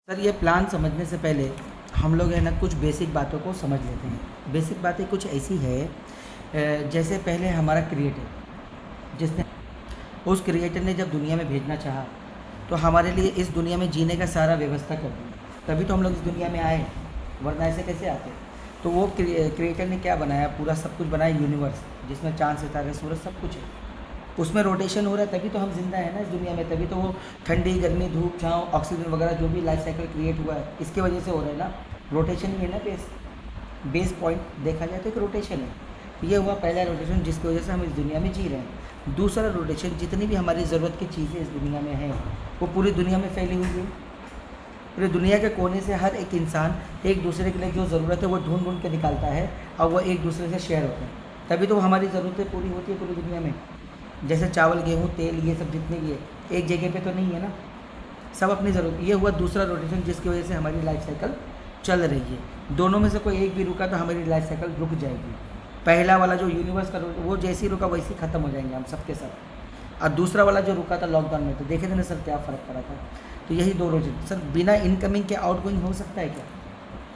Sir ये plan समझने से पहले हम लोग है ना कुछ बेसिक बातों को समझ लेते हैं। बेसिक बातें कुछ ऐसी है, जैसे पहले हमारा क्रिएटर जिसने उस क्रिएटर ने जब दुनिया में भेजना चाहा तो हमारे लिए इस दुनिया में जीने का सारा व्यवस्था कर दी, तभी तो हम लोग इस दुनिया में आए, वरना ऐसे कैसे आते। तो वो क्रिएटर ने क्या बनाया, पूरा सब कुछ बनाया, यूनिवर्स जिसमें चाँद सितारे सूरज सब कुछ है, उसमें रोटेशन हो रहा है, तभी तो हम जिंदा है ना इस दुनिया में। तभी तो वो ठंडी गर्मी धूप छाँव ऑक्सीजन वगैरह जो भी लाइफ साइकिल क्रिएट हुआ है इसके वजह से हो रहा है ना। रोटेशन ही है ना बेस पॉइंट देखा जाए तो एक रोटेशन है। ये हुआ पहला रोटेशन जिसकी वजह से हम इस दुनिया में जी रहे हैं। दूसरा रोटेशन, जितनी भी हमारी ज़रूरत की चीज़ें इस दुनिया में हैं वो पूरी दुनिया में फैली हुई है। पूरी दुनिया के कोने से हर एक इंसान एक दूसरे के लिए जो ज़रूरत है वो ढूंढ ढूंढ के निकालता है और वो एक दूसरे से शेयर होते हैं, तभी तो हमारी ज़रूरतें पूरी होती है पूरी दुनिया में। जैसे चावल गेहूँ तेल ये सब जितने भी है एक जगह पे तो नहीं है ना, सब अपनी ज़रूरत। ये हुआ दूसरा रोटेशन जिसकी वजह से हमारी लाइफ साइकिल चल रही है। दोनों में से कोई एक भी रुका तो हमारी लाइफ साइकिल रुक जाएगी। पहला वाला जो यूनिवर्स का वो जैसे ही रुका वैसे ही ख़त्म हो जाएंगे हम सबके साथ। और दूसरा वाला जो रुका था लॉकडाउन में, तो देखे थे ना सर क्या फ़र्क पड़ा था। तो यही दो रोटेशन। सर बिना इनकमिंग के आउटगोइंग हो सकता है क्या?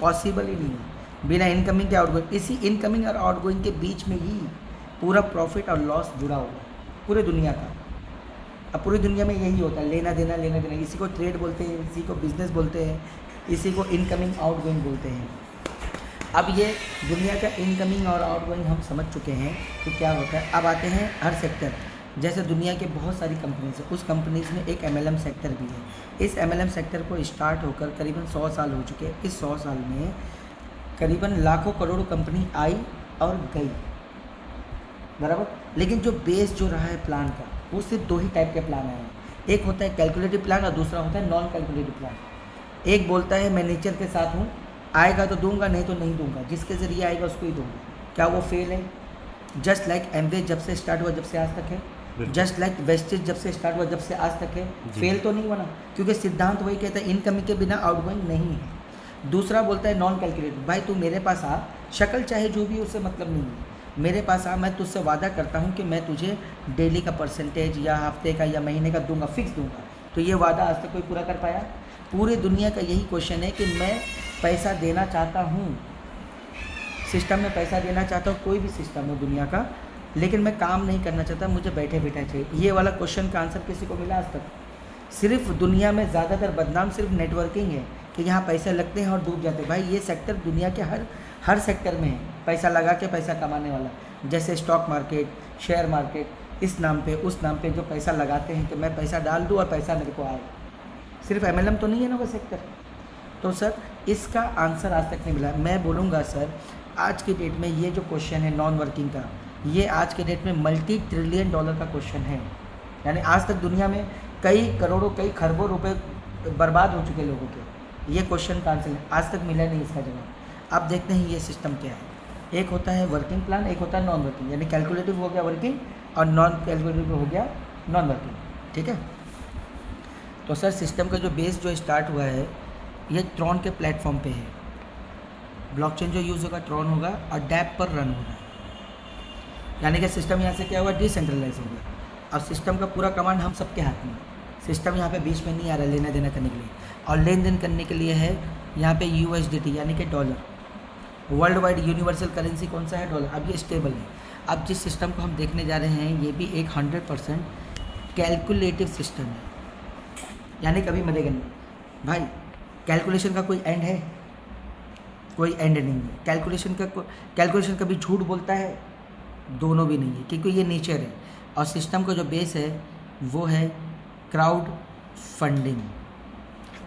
पॉसिबल ही नहीं है बिना इनकमिंग के आउटगोइंग। इसी इनकमिंग और आउटगोइंग के बीच में ही पूरा प्रॉफिट और लॉस जुड़ा हुआ है पूरे दुनिया का। अब पूरी दुनिया में यही होता है, लेना देना लेना देना। इसी को ट्रेड बोलते हैं, इसी को बिजनेस बोलते हैं, इसी को इनकमिंग आउटगोइंग बोलते हैं। अब ये दुनिया का इनकमिंग और आउटगोइंग हम समझ चुके हैं कि क्या होता है। अब आते हैं हर सेक्टर। जैसे दुनिया के बहुत सारी कंपनीज है, उस कंपनीज में एक MLM सेक्टर भी है। इस MLM सेक्टर को स्टार्ट होकर करीबन 100 साल हो चुके हैं। इस 100 साल में करीबन लाखों करोड़ों कंपनी आई और गई, बराबर। लेकिन जो बेस जो रहा है प्लान का, वो सिर्फ दो ही टाइप के प्लान आए हैं। एक होता है कैलकुलेटिव प्लान और दूसरा होता है नॉन कैलकुलेटिव प्लान। एक बोलता है मैं नेचर के साथ हूँ, आएगा तो दूंगा, नहीं तो नहीं दूंगा, जिसके ज़रिए आएगा उसको ही दूंगा। क्या वो फेल है? जस्ट लाइक एमवे जब से स्टार्ट हुआ जब से आज तक है, जस्ट लाइक वेस्टेज जब से स्टार्ट हुआ जब से आज तक है, फेल तो नहीं बना, क्योंकि सिद्धांत वही कहता है इनकमिंग के बिना आउटगोइंग नहीं है। दूसरा बोलता है नॉन कैलकुलेटिव, भाई तू मेरे पास आ, शक्ल चाहे जो भी उससे मतलब नहीं है, मेरे पास आ, मैं तुझसे वादा करता हूँ कि मैं तुझे डेली का परसेंटेज या हफ्ते का या महीने का दूंगा, फिक्स दूंगा। तो ये वादा आज तक कोई पूरा कर पाया? पूरी दुनिया का यही क्वेश्चन है कि मैं पैसा देना चाहता हूँ, सिस्टम में पैसा देना चाहता हूँ, कोई भी सिस्टम हो दुनिया का, लेकिन मैं काम नहीं करना चाहता, मुझे बैठे बैठा चाहिए। ये वाला क्वेश्चन का आंसर किसी को मिला आज तक? सिर्फ दुनिया में ज़्यादातर बदनाम सिर्फ नेटवर्किंग है कि यहाँ पैसे लगते हैं और डूब जाते हैं। भाई ये सेक्टर दुनिया के हर सेक्टर में है, पैसा लगा के पैसा कमाने वाला। जैसे स्टॉक मार्केट, शेयर मार्केट, इस नाम पे उस नाम पे जो पैसा लगाते हैं कि मैं पैसा डाल दूँ और पैसा मेरे को आए। सिर्फ MLM तो नहीं है ना वो सेक्टर। तो सर इसका आंसर आज तक नहीं मिला। मैं बोलूँगा सर आज की डेट में ये जो क्वेश्चन है नॉन वर्किंग का, ये आज के डेट में $multi trillion का क्वेश्चन है। यानी आज तक दुनिया में कई करोड़ों कई खरबों रुपए बर्बाद हो चुके लोगों के। ये क्वेश्चन का आंसर आज तक मिला नहीं इसका जवाब। अब देखते हैं ये सिस्टम क्या है। एक होता है वर्किंग प्लान, एक होता है नॉन वर्किंग। यानी कैलकुलेटिव हो गया वर्किंग और नॉन कैलकुलेटिव हो गया नॉन वर्किंग, ठीक है। तो सर सिस्टम का जो बेस जो स्टार्ट हुआ है ये ट्रॉन के प्लेटफॉर्म पे है। ब्लॉकचेन जो यूज़ होगा ट्रॉन होगा और डैप पर रन हो रहा है। यानी कि सिस्टम यहाँ से क्या हुआ, डिसेंट्रलाइज हो गया। अब सिस्टम का पूरा कमांड हम सबके हाथ में। सिस्टम यहाँ पे बीच में नहीं आ रहा लेना देना करने के लिए, और लेन देन करने के लिए है यहाँ पे USDT यानी कि dollar. World wide universal currency कौन सा है? डॉलर। अब ये स्टेबल है। अब जिस सिस्टम को हम देखने जा रहे हैं ये भी एक 100% कैलकुलेटिव सिस्टम है, यानी कभी मरेगा नहीं। भाई कैलकुलेशन का कोई एंड है? कोई एंड नहीं है। कैलकुलेशन कभी झूठ बोलता है? दोनों भी नहीं है, क्योंकि ये नेचर है। और सिस्टम का जो बेस है वो है क्राउड फंडिंग।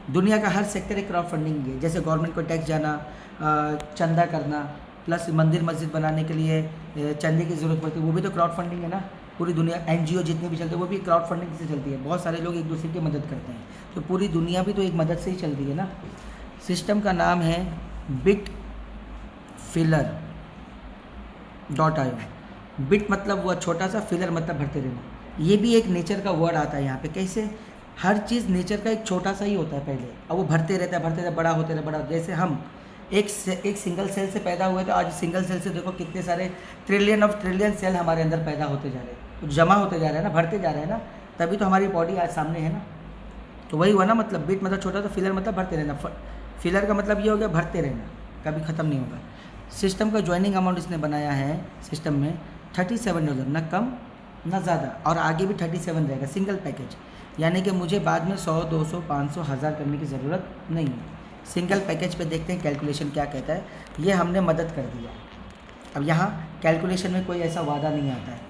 दुनिया का हर सेक्टर एक क्राउड फंडिंग है। जैसे गवर्नमेंट को टैक्स जाना, चंदा करना, प्लस मंदिर मस्जिद बनाने के लिए चंदे की ज़रूरत पड़ती है, वो भी तो क्राउड फंडिंग है ना। पूरी दुनिया NGO जितने भी चलते हैं वो भी क्राउड फंडिंग से चलती है। बहुत सारे लोग एक दूसरे की मदद करते हैं, तो पूरी दुनिया भी तो एक मदद से ही चलती है ना। सिस्टम का नाम है bitfiller.io। बिट मतलब वो छोटा सा, फिलर मतलब भरते रहना। ये भी एक नेचर का वर्ड आता है यहाँ पे। कैसे? हर चीज़ नेचर का एक छोटा सा ही होता है पहले, और वो भरते रहता है, बड़ा होते रहता है, बड़ा। जैसे हम एक सिंगल सेल से पैदा हुए, तो आज सिंगल सेल से देखो कितने सारे ट्रिलियन सेल हमारे अंदर पैदा होते जा रहे हैं, जमा होते जा रहे हैं ना, भरते जा रहे हैं ना, तभी तो हमारी बॉडी आज सामने है ना। तो वही हुआ ना, मतलब बिट मतलब छोटा, तो फिलर मतलब भरते रहना। फिलर का मतलब ये हो गया भरते रहना, कभी ख़त्म नहीं होगा। सिस्टम का ज्वाइनिंग अमाउंट इसने बनाया है सिस्टम में $37, ना कम ना ज़्यादा, और आगे भी 37 रहेगा सिंगल पैकेज। यानी कि मुझे बाद में 100, 200, 500, 1000 करने की ज़रूरत नहीं है। सिंगल पैकेज पे देखते हैं कैलकुलेशन क्या कहता है। ये हमने मदद कर दिया। अब यहाँ कैलकुलेशन में कोई ऐसा वादा नहीं आता है,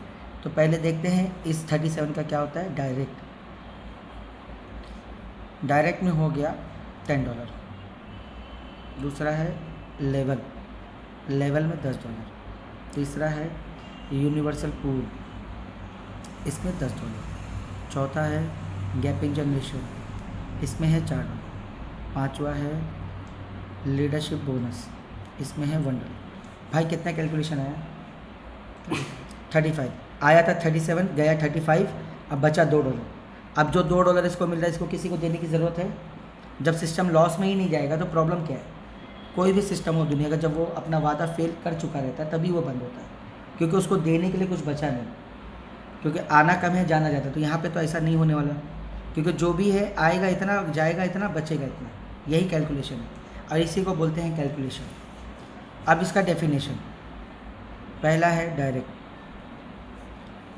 तो पहले देखते हैं इस 37 का क्या होता है। डायरेक्ट में हो गया $10। दूसरा है लेवल में $10। तीसरा है यूनिवर्सल पूल, इसमें $10। चौथा है गैपिंग जनरेशन, इसमें है $4। पांचवा है लीडरशिप बोनस, इसमें है $1। भाई कितना कैलकुलेशन आया? 35 आया था, 37 गया 35, अब बचा $2। अब जो $2 इसको मिल रहा है, इसको किसी को देने की ज़रूरत है? जब सिस्टम लॉस में ही नहीं जाएगा तो प्रॉब्लम क्या है? कोई भी सिस्टम हो दुनिया का, जब वो अपना वादा फेल कर चुका रहता है तभी वो बंद होता है, क्योंकि उसको देने के लिए कुछ बचा नहीं, क्योंकि आना कम है जाना ज़्यादा। तो यहाँ पे तो ऐसा नहीं होने वाला, क्योंकि जो भी है आएगा इतना, जाएगा इतना, बचेगा इतना। यही कैलकुलेशन है और इसी को बोलते हैं कैलकुलेशन। अब इसका डेफिनेशन, पहला है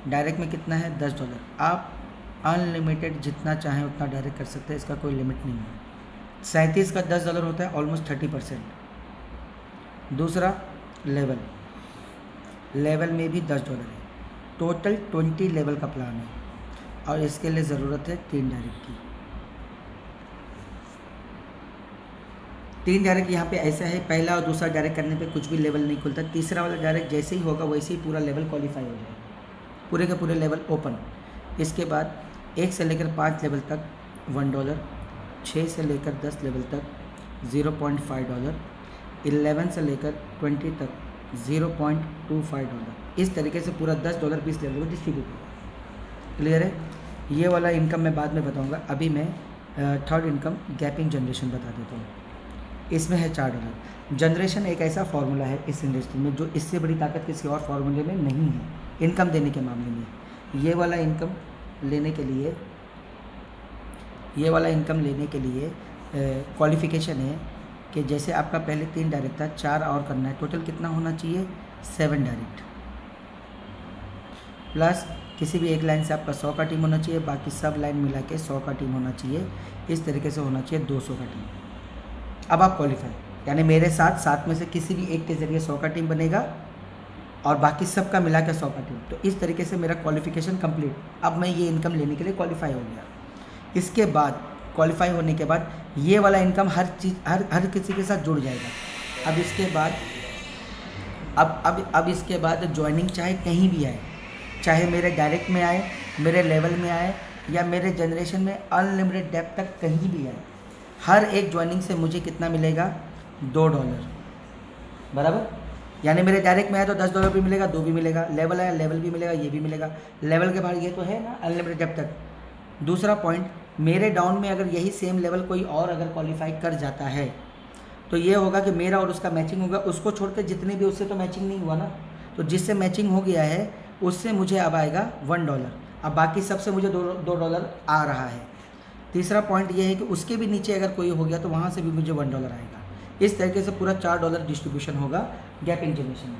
डायरेक्ट में कितना है? $10। आप अनलिमिटेड जितना चाहें उतना डायरेक्ट कर सकते हैं, इसका कोई लिमिट नहीं है। 37 का $10 होता है, ऑलमोस्ट 30%। दूसरा लेवल में भी $10 है। टोटल 20 लेवल का प्लान है और इसके लिए ज़रूरत है 3 डायरेक्ट की। 3 डायरेक्ट यहाँ पे ऐसा है, पहला और दूसरा डायरेक्ट करने पे कुछ भी लेवल नहीं खुलता। तीसरा वाला डायरेक्ट जैसे ही होगा वैसे ही पूरा लेवल क्वालिफाई हो जाएगा, पूरे के पूरे लेवल ओपन। इसके बाद 1 से लेकर 5 लेवल तक $1, 6 से लेकर 10 लेवल तक $0.5, 11 से लेकर 20 तक $0.25। इस तरीके से पूरा $10 20 लेवल को डिस्ट्रीब्यूट होगा। क्लियर है? ये वाला इनकम मैं बाद में बताऊंगा। अभी मैं थर्ड इनकम गैपिंग जनरेशन बता देता हूँ। इसमें है $4। जनरेशन एक ऐसा फार्मूला है इस इंडस्ट्री में जो इससे बड़ी ताकत किसी और फार्मूले में नहीं है इनकम देने के मामले में। ये वाला इनकम लेने के लिए क्वालिफ़िकेशन है कि जैसे आपका पहले 3 डायरेक्ट था, 4 और करना है। टोटल कितना होना चाहिए? 7 डायरेक्ट, प्लस किसी भी एक लाइन से आपका 100 का टीम होना चाहिए, बाकी सब लाइन मिला के 100 का टीम होना चाहिए। इस तरीके से होना चाहिए 200 का टीम। अब आप क्वालिफाई, यानी मेरे साथ 7 में से किसी भी एक के ज़रिए 100 का टीम बनेगा और बाकी सब का मिला के 100 का टीम। तो इस तरीके से मेरा क्वालिफिकेशन कंप्लीट। अब मैं ये इनकम लेने के लिए क्वालिफाई हो गया। इसके बाद क्वालिफाई होने के बाद ये वाला इनकम हर किसी के साथ जुड़ जाएगा। अब इसके बाद ज्वाइनिंग चाहे कहीं भी आए, चाहे मेरे डायरेक्ट में आए, मेरे लेवल में आए, या मेरे जनरेशन में अनलिमिटेड डेप्थ तक कहीं भी आए, हर एक ज्वाइनिंग से मुझे कितना मिलेगा? $2 बराबर। यानी मेरे डायरेक्ट में आया तो $10 भी मिलेगा, 2 भी मिलेगा। लेवल आया, लेवल भी मिलेगा, ये भी मिलेगा। लेवल के बाद ये तो है ना अनलिमिटेड डेप्थ तक। दूसरा पॉइंट, मेरे डाउन में अगर यही सेम लेवल कोई और अगर क्वालिफाई कर जाता है तो ये होगा कि मेरा और उसका मैचिंग होगा। उसको छोड़कर जितने भी, उससे तो मैचिंग नहीं हुआ ना, तो जिससे मैचिंग हो गया है उससे मुझे अब आएगा $1। अब बाकी सबसे मुझे $2 आ रहा है। तीसरा पॉइंट ये है कि उसके भी नीचे अगर कोई हो गया तो वहाँ से भी मुझे $1 आएगा। इस तरीके से पूरा $4 डिस्ट्रीब्यूशन होगा गैपिंग जनरेशन में।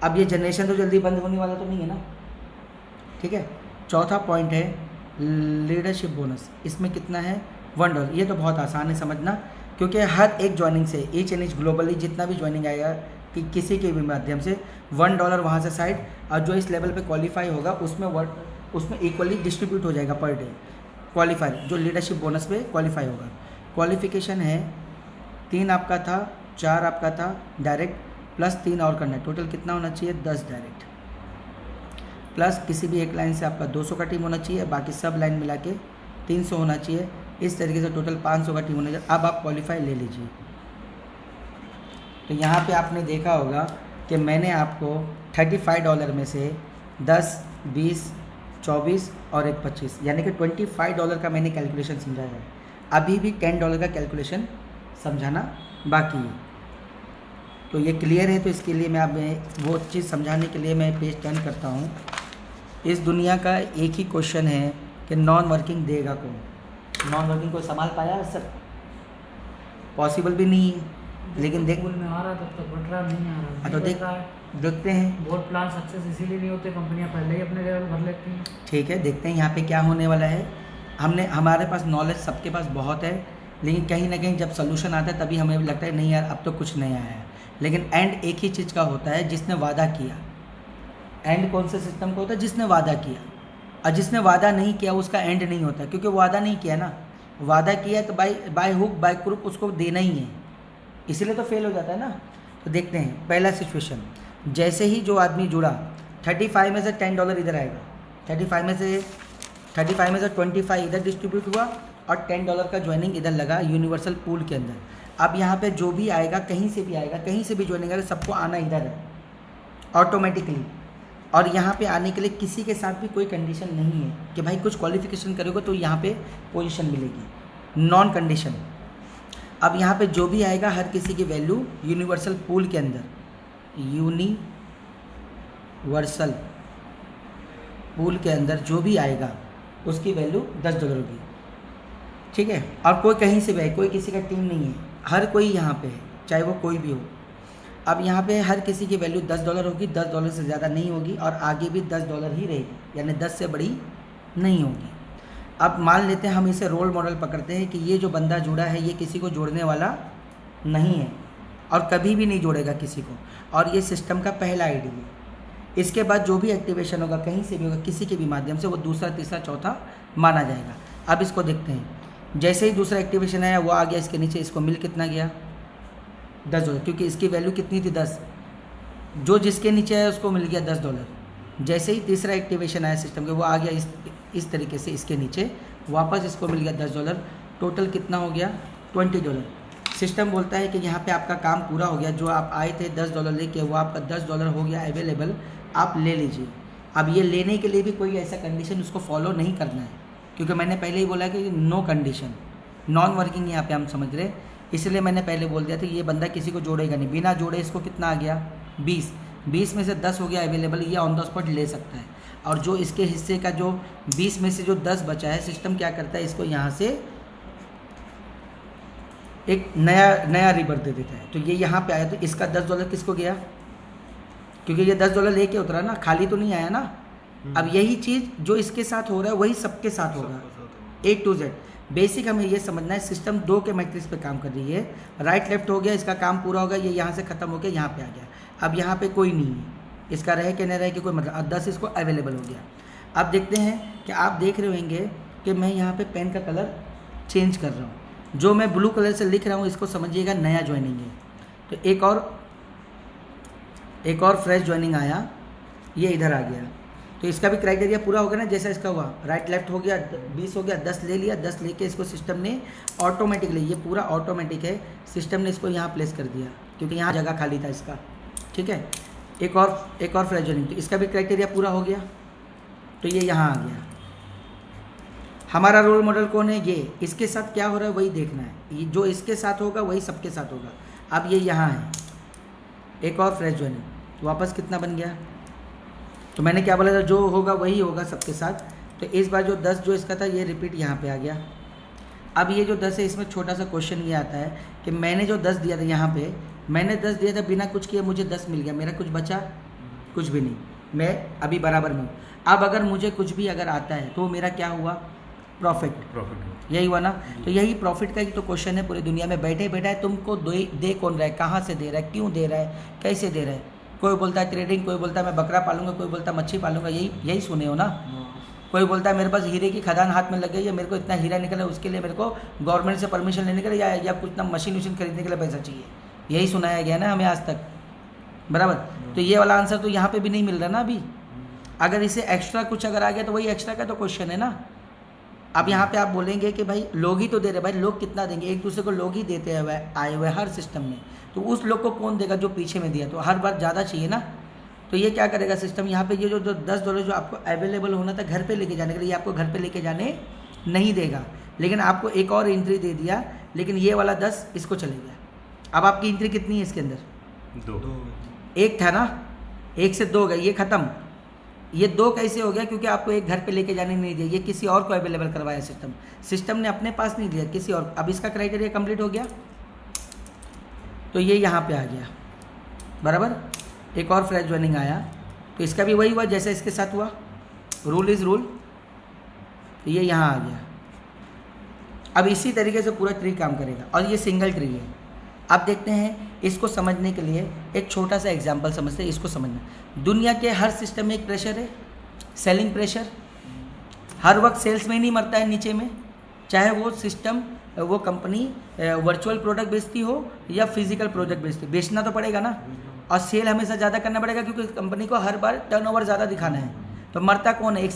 अब ये जनरेशन तो जल्दी बंद होने वाला तो नहीं है ना, ठीक है। चौथा पॉइंट है लीडरशिप बोनस। इसमें कितना है? $1। ये तो बहुत आसान है समझना, क्योंकि हर एक ज्वाइनिंग से ईच एंड ईच ग्लोबली जितना भी ज्वाइनिंग आएगा कि किसी के भी माध्यम से $1 वहाँ से साइड, और जो इस लेवल पे क्वालिफाई होगा उसमें इक्वली डिस्ट्रीब्यूट हो जाएगा पर डे। क्वालिफाई जो लीडरशिप बोनस पे क्वालिफाई होगा। क्वालिफिकेशन है 3 आपका था, 4 आपका था डायरेक्ट, प्लस 3 और करना है। टोटल कितना होना चाहिए? 10 डायरेक्ट, प्लस किसी भी एक लाइन से आपका 200 का टीम होना चाहिए, बाकी सब लाइन मिला के 300 होना चाहिए। इस तरीके से टोटल 500 का टीम होना चाहिए। अब आप क्वालिफाई ले लीजिए। तो यहाँ पे आपने देखा होगा कि मैंने आपको $35 में से 10, 20, 24 और एक 25, यानी कि $25 का मैंने कैलकुलेशन समझाया है। अभी भी $10 का कैलकुलेशन समझाना बाकी है। तो ये क्लियर है, तो इसके लिए मैं अब वो चीज़ समझाने के लिए मैं पेज 10 करता हूँ। इस दुनिया का एक ही क्वेश्चन है कि नॉन वर्किंग देगा कौन? नॉन वर्किंग को संभाल पाया सर? पॉसिबल भी नहीं है, लेकिन देख में आ रहा तब तक बढ़ रहा नहीं आ रहा। तो देखते हैं। बहुत प्लान सक्सेस इसीलिए नहीं होते, कंपनियां पहले ही अपने लेवल भर लेती हैं। ठीक है, देखते हैं यहाँ पे क्या होने वाला है। हमारे पास नॉलेज सबके पास बहुत है, लेकिन कहीं ना कहीं जब सोल्यूशन आता है तभी हमें लगता है नहीं यार अब तो कुछ नहीं आया है। लेकिन एंड एक ही चीज़ का होता है, जिसने वादा किया। एंड कौन से सिस्टम का होता है? जिसने वादा किया। और जिसने वादा नहीं किया उसका एंड नहीं होता, क्योंकि वादा नहीं किया ना। वादा किया तो बाय हुक बाय क्रुक उसको देना ही है, इसीलिए तो फेल हो जाता है ना। तो देखते हैं पहला सिचुएशन। जैसे ही जो आदमी जुड़ा, 35 में से $10 इधर आएगा, 35 में से 25 इधर डिस्ट्रीब्यूट हुआ और $10 का ज्वाइनिंग इधर लगा यूनिवर्सल पूल के अंदर। अब यहाँ पे जो भी आएगा, कहीं से भी आएगा, कहीं से भी ज्वाइनिंग आएगा, सबको आना इधर है ऑटोमेटिकली। और यहाँ पे आने के लिए किसी के साथ भी कोई कंडीशन नहीं है कि भाई कुछ क्वालिफिकेशन करोगे तो यहाँ पे पोजीशन मिलेगी, नॉन कंडीशन। अब यहाँ पे जो भी आएगा हर किसी की वैल्यू यूनिवर्सल पूल के अंदर, यूनिवर्सल पूल के अंदर जो भी आएगा उसकी वैल्यू $10 होगी। ठीक है, और कोई कहीं से भी आए, कोई किसी का टीम नहीं है, हर कोई यहाँ पे है, चाहे वो कोई भी हो। अब यहाँ पे हर किसी की वैल्यू $10 होगी, $10 से ज़्यादा नहीं होगी और आगे भी $10 ही रहेगी, यानी 10 से बड़ी नहीं होगी। अब मान लेते हैं हम इसे रोल मॉडल पकड़ते हैं कि ये जो बंदा जुड़ा है ये किसी को जोड़ने वाला नहीं है और कभी भी नहीं जोड़ेगा किसी को, और ये सिस्टम का पहला आईडी है। इसके बाद जो भी एक्टिवेशन होगा कहीं से भी होगा, किसी के भी माध्यम से, वो दूसरा तीसरा चौथा माना जाएगा। अब इसको देखते हैं। जैसे ही दूसरा एक्टिवेशन आया वो आ गया इसके नीचे, इसको मिल कितना गया? $10, क्योंकि इसकी वैल्यू कितनी थी? 10। जो जिसके नीचे आया उसको मिल गया $10। जैसे ही तीसरा एक्टिवेशन आया सिस्टम के, वो आ गया इस तरीके से इसके नीचे, वापस इसको मिल गया $10। टोटल कितना हो गया? $20। सिस्टम बोलता है कि यहाँ पे आपका काम पूरा हो गया, जो आप आए थे $10 लेके, वो आपका $10 हो गया अवेलेबल, आप ले लीजिए। अब ये लेने के लिए भी कोई ऐसा कंडीशन उसको फॉलो नहीं करना है, क्योंकि मैंने पहले ही बोला कि नो कंडीशन, नॉन वर्किंग यहाँ पे हम समझ रहे, इसलिए मैंने पहले बोल दिया था ये बंदा किसी को जोड़ेगा नहीं। बिना जोड़े इसको कितना आ गया? 20 में से 10 हो गया अवेलेबल, ये ऑन द स्पॉट ले सकता है। और जो इसके हिस्से का जो 20 में से जो 10 बचा है, सिस्टम क्या करता है, इसको यहाँ से एक नया रिबर्थ दे देता है। तो ये यहाँ पे आया, तो इसका $10 किसको गया? क्योंकि ये $10 लेके उतरा ना, खाली तो नहीं आया ना। अब यही चीज़ जो इसके साथ हो रहा है वही सबके साथ होगा, A to Z। बेसिक हमें ये समझना है, सिस्टम 2 के मैट्रिक्स पे काम कर रही है। राइट लेफ्ट हो गया, इसका काम पूरा हो गया, ये यहाँ से ख़त्म हो गया, यहाँ पे आ गया। अब यहाँ पे कोई नहीं है, इसका रहे कि नहीं रहे कि कोई मतलब। अब 10 इसको अवेलेबल हो गया। अब देखते हैं कि आप देख रहे होंगे कि मैं यहाँ पे पेन का कलर चेंज कर रहा हूँ। जो मैं ब्लू कलर से लिख रहा हूँ इसको समझिएगा नया ज्वाइनिंग है। तो एक और फ्रेश ज्वाइनिंग आया, ये इधर आ गया। तो इसका भी क्राइटेरिया पूरा हो गया ना, जैसा इसका हुआ, राइट लेफ्ट हो गया, 20 हो गया, 10 ले लिया, 10 लेके इसको सिस्टम ने ऑटोमेटिकली, ये पूरा ऑटोमेटिक है, सिस्टम ने इसको यहाँ प्लेस कर दिया क्योंकि यहाँ जगह खाली था इसका। ठीक है, एक और फ्रेश ज्वाइनिंग, तो इसका भी क्राइटेरिया पूरा हो गया, तो ये यहाँ आ गया। हमारा रोल मॉडल कौन है? ये। इसके साथ क्या हो रहा है वही देखना है, ये जो इसके साथ होगा वही सबके साथ होगा। अब ये यहाँ है, एक और फ्रेश ज्वाइनिंग, तो वापस कितना बन गया? तो मैंने क्या बोला था, जो होगा वही होगा सबके साथ। तो इस बार जो 10 जो इसका था ये रिपीट यहाँ पे आ गया। अब ये जो 10 है इसमें छोटा सा क्वेश्चन ये आता है कि मैंने जो 10 दिया था, यहाँ पे मैंने 10 दिया था, बिना कुछ किए मुझे 10 मिल गया, मेरा कुछ बचा? कुछ भी नहीं, मैं अभी बराबर में हूँ। अब अगर मुझे कुछ भी अगर आता है तो मेरा क्या हुआ? प्रॉफिट यही हुआ ना। तो यही प्रॉफिट का ही तो क्वेश्चन है पूरी दुनिया में। बैठे बैठा है तुमको दे कौन रहा है, कहाँ से दे रहा है, क्यों दे रहा है, कैसे दे रहा है। कोई बोलता है ट्रेडिंग, कोई बोलता है मैं बकरा पालूंगा, कोई बोलता है मच्छी पालूंगा, यही सुने हो ना। कोई बोलता है मेरे पास हीरे की खदान हाथ में लग गई है, मेरे को इतना हीरा निकला, उसके लिए मेरे को गवर्नमेंट से परमिशन लेने के लिए या कुछ ना मशीन वशीन खरीदने के लिए पैसा चाहिए, यही सुनाया गया ना हमें आज तक, बराबर। तो ये वाला आंसर तो यहाँ पे भी नहीं मिल रहा ना अभी। अगर इसे एक्स्ट्रा कुछ अगर आ गया तो वही एक्स्ट्रा का तो क्वेश्चन है ना। अब यहाँ पे आप बोलेंगे कि भाई लोग ही तो दे रहे, भाई लोग कितना देंगे, एक दूसरे को लोग ही देते आए हुए हर सिस्टम में, तो उस लोग को कौन देगा जो पीछे में दिया, तो हर बार ज़्यादा चाहिए ना। तो ये क्या करेगा सिस्टम, यहाँ पे ये जो $10 जो आपको अवेलेबल होना था घर पे लेके जाने के लिए, आपको घर पे लेके जाने नहीं देगा, लेकिन आपको एक और एंट्री दे दिया, लेकिन ये वाला 10 इसको चले गया। अब आपकी एंट्री कितनी है इसके अंदर? 2। 1 था ना, 1 से 2 गई, ये ख़त्म। ये 2 कैसे हो गया? क्योंकि आपको एक घर पे लेके जाने नहीं दिया, ये किसी और को अवेलेबल करवाया सिस्टम ने अपने पास नहीं दिया, किसी और। अब इसका क्राइटेरिया कंप्लीट हो गया तो ये यहाँ पे आ गया, बराबर। एक और फ्रेश ज्वाइनिंग आया तो इसका भी वही हुआ जैसे इसके साथ हुआ, रूल इज़ रूल, तो ये यहाँ आ गया। अब इसी तरीके से पूरा ट्री काम करेगा और ये सिंगल ट्री है। अब देखते हैं इसको समझने के लिए एक छोटा सा एग्जांपल समझते हैं। इसको समझना, दुनिया के हर सिस्टम में एक प्रेशर है, सेलिंग प्रेशर। हर वक्त सेल्स में नहीं मरता है नीचे में, चाहे वो सिस्टम वो कंपनी वर्चुअल प्रोडक्ट बेचती हो या फिजिकल प्रोडक्ट बेचती, बेचना तो पड़ेगा ना, और सेल हमेशा ज़्यादा करना पड़ेगा क्योंकि कंपनी को हर बार टर्नओवर ज़्यादा दिखाना है। तो मरता कौन है? एक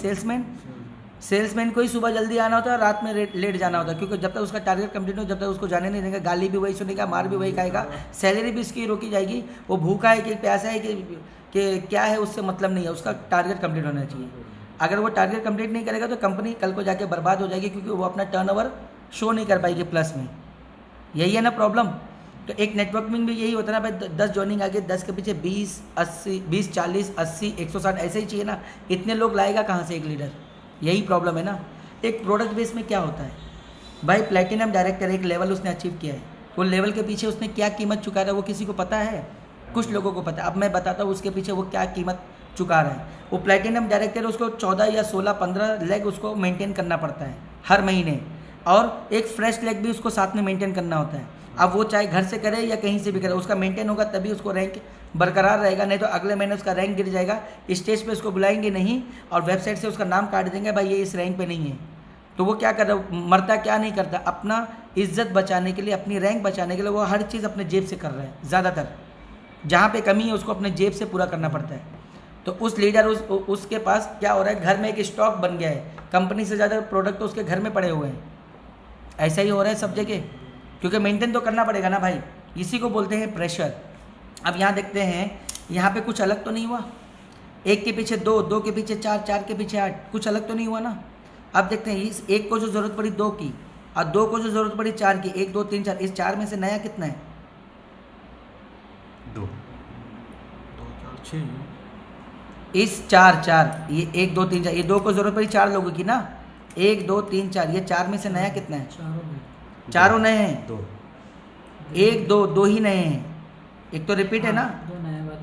सेल्समैन को ही सुबह जल्दी आना होता है, रात में लेट जाना होता है, क्योंकि जब तक उसका टारगेट कंप्लीट हो जब तक उसको जाने नहीं देंगे, गाली भी वही सुनेगा, मार भी वही खाएगा, सैलरी भी इसकी रोकी जाएगी। वो भूखा है कि प्यासा है कि क्या है, उससे मतलब नहीं है, उसका टारगेट कंप्लीट होना चाहिए। अगर वो टारगेट कंप्लीट नहीं करेगा तो कंपनी कल को जाके बर्बाद हो जाएगी, क्योंकि वो अपना टर्नओवर शो नहीं कर पाएगी प्लस में। यही है ना प्रॉब्लम। तो एक नेटवर्किंग भी यही होता है ना भाई, 10 ज्वाइनिंग आ गई, 10 के पीछे 20, 80, 20, 40, 80, 160 ऐसे ही चाहिए ना। इतने लोग लाएगा कहाँ से एक लीडर? यही प्रॉब्लम है ना। एक प्रोडक्ट बेस में क्या होता है भाई, प्लैटिनम डायरेक्टर एक लेवल उसने अचीव किया है, वो लेवल के पीछे उसने क्या कीमत चुका रहा है वो किसी को पता है? कुछ लोगों को पता है। अब मैं बताता हूँ उसके पीछे वो क्या कीमत चुका रहा है। वो प्लैटिनम डायरेक्टर, उसको 14 या 16, 15 लेग उसको मेंटेन करना पड़ता है हर महीने, और एक फ्रेश लेग भी उसको साथ में मेंटेन करना होता है। अब वो चाहे घर से करे या कहीं से भी करे, उसका मेंटेन होगा तभी उसको रैंक बरकरार रहेगा, नहीं तो अगले महीने उसका रैंक गिर जाएगा। स्टेज पे उसको बुलाएंगे नहीं और वेबसाइट से उसका नाम काट देंगे, भाई ये इस रैंक पे नहीं है। तो वो क्या कर रहा है? मरता क्या नहीं करता, अपना इज्जत बचाने के लिए, अपनी रैंक बचाने के लिए वो हर चीज़ अपने जेब से कर रहा है। ज़्यादातर जहाँ पे कमी है उसको अपने जेब से पूरा करना पड़ता है। तो उस लीडर उसके पास क्या हो रहा है, घर में एक स्टॉक बन गया है, कंपनी से ज़्यादा प्रोडक्ट तो उसके घर में पड़े हुए हैं। ऐसा ही हो रहा है सब जगह, क्योंकि मेंटेन तो करना पड़ेगा ना भाई। इसी को बोलते हैं प्रेशर। अब यहाँ देखते हैं, यहाँ पे कुछ अलग तो नहीं हुआ, 1 के पीछे 2, 2 के पीछे 4, 4 के पीछे 8, कुछ अलग तो नहीं हुआ ना। अब देखते हैं इस 1 को जो ज़रूरत पड़ी 2 की और 2 को जो ज़रूरत पड़ी 4 की, 1, 2, 3, 4, इस 4 में से नया कितना है? 2, 4, 6। इस 4, ये 1, 2, 3, 4, ये 2 को ज़रूरत पड़ी 4 लोगों की ना, 1, 2, 3, 4, ये 4 में से नया कितना है? चारों नए हैं। 2, 1, 2, 2 ही नए हैं, एक तो रिपीट है ना।